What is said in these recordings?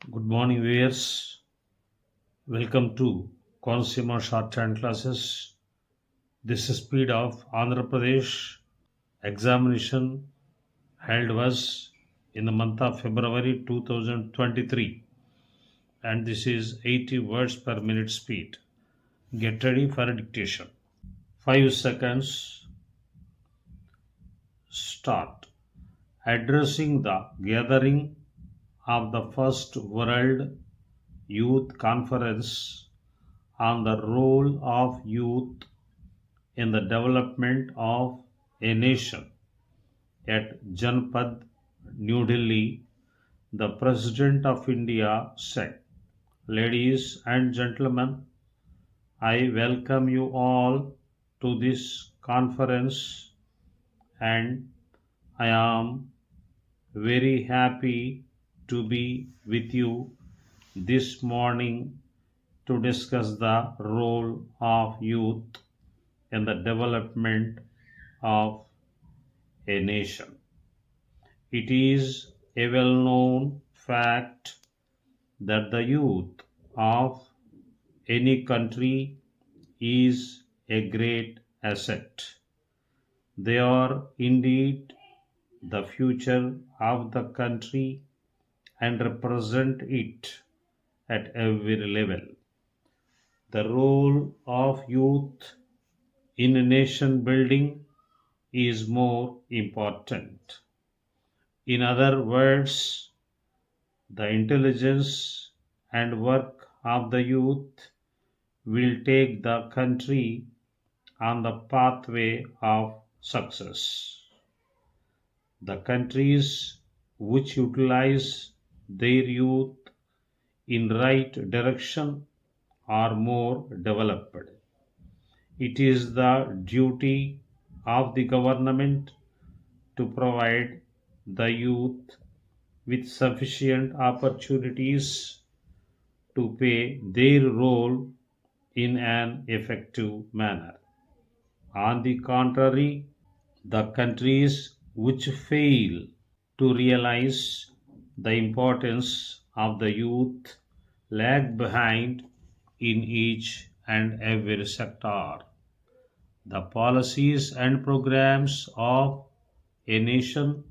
Good morning, viewers. Welcome to Consumer Shorthand classes. This speed of Andhra Pradesh examination held was in the month of February 2023, and this is 80 words per minute speed. Get ready for a dictation. 5 seconds. Start. Addressing the gathering of the First World Youth Conference on the role of youth in the development of a nation at Janpad, New Delhi, the President of India said, "Ladies and gentlemen, I welcome you all to this conference, and I am very happy to be with you this morning to discuss the role of youth in the development of a nation. It is a well known fact that the youth of any country is a great asset. They are indeed the future of the country and represent it at every level. The role of youth in nation building is more important. In other words, the intelligence and work of the youth will take the country on the pathway of success. The countries which utilize their youth in right direction are more developed. It is the duty of the government to provide the youth with sufficient opportunities to play their role in an effective manner. On the contrary, the countries which fail to realize the importance of the youth lag behind in each and every sector. The policies and programs of a nation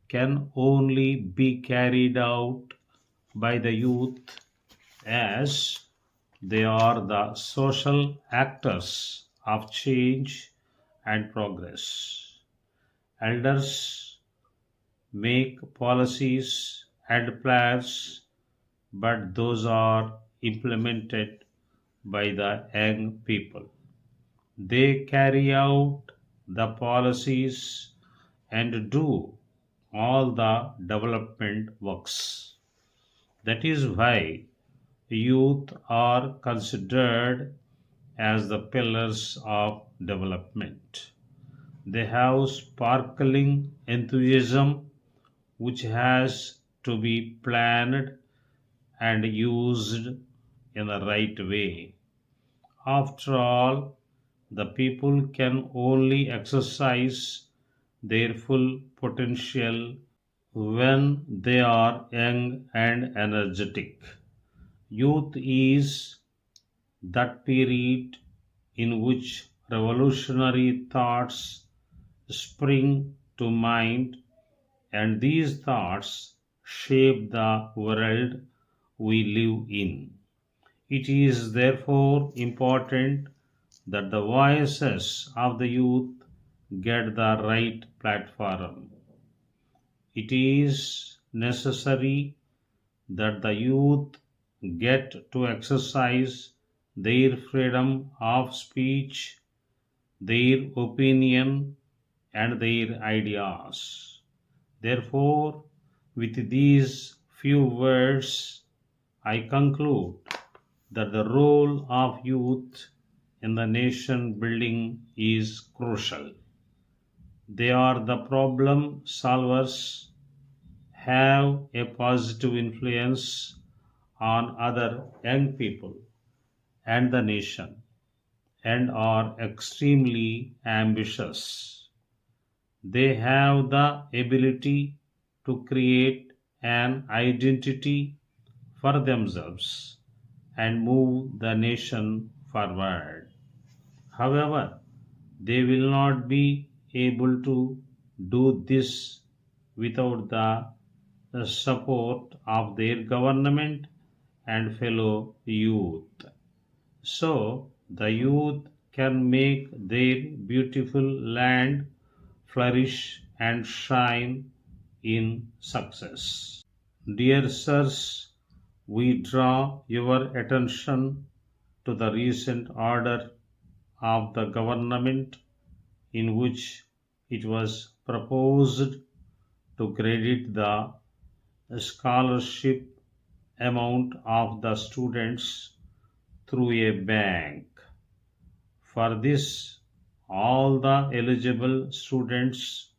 can only be carried out by the youth as they are the social actors of change and progress. Elders make policies and plans, but those are implemented by the young people. They carry out the policies and do all the development works. That is why youth are considered as the pillars of development. They have sparkling enthusiasm which has to be planned and used in the right way. After all, the people can only exercise their full potential when they are young and energetic. Youth is that period in which revolutionary thoughts spring to mind, and these thoughts shape the world we live in. It is therefore important that the voices of the youth get the right platform. It is necessary that the youth get to exercise their freedom of speech, their opinion, and their ideas. Therefore, with these few words, I conclude that the role of youth in the nation building is crucial. They are the problem solvers, have a positive influence on other young people and the nation, and are extremely ambitious. They have the ability to create an identity for themselves and move the nation forward. However, they will not be able to do this without the support of their government and fellow youth. So the youth can make their beautiful land flourish and shine in success. Dear sirs, we draw your attention to the recent order of the government in which it was proposed to credit the scholarship amount of the students through a bank. For this, all the eligible students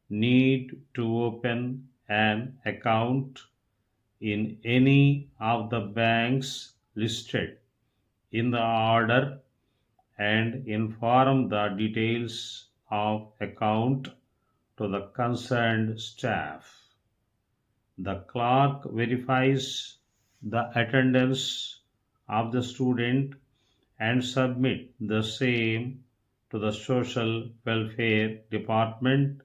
need to open an account in any of the banks listed in the order and inform the details of account to the concerned staff. The clerk verifies the attendance of the student and submit the same to the social welfare department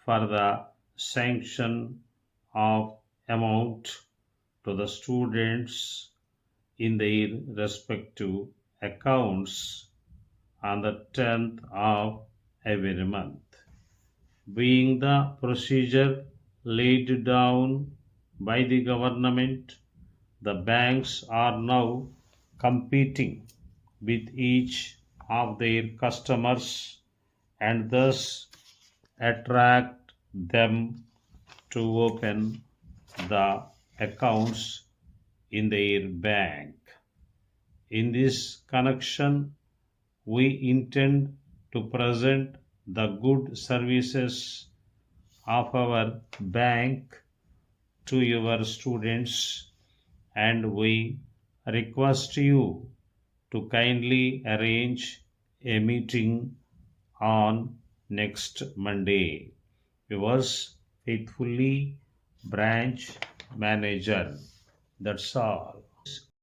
for the sanction of amount to the students in their respective accounts on the 10th of every month. Being the procedure laid down by the government, the banks are now competing with each of their customers and thus attract them to open the accounts in their bank. In this connection, we intend to present the good services of our bank to your students, and we request you to kindly arrange a meeting on next Monday. Yours faithfully, Branch Manager. That's all.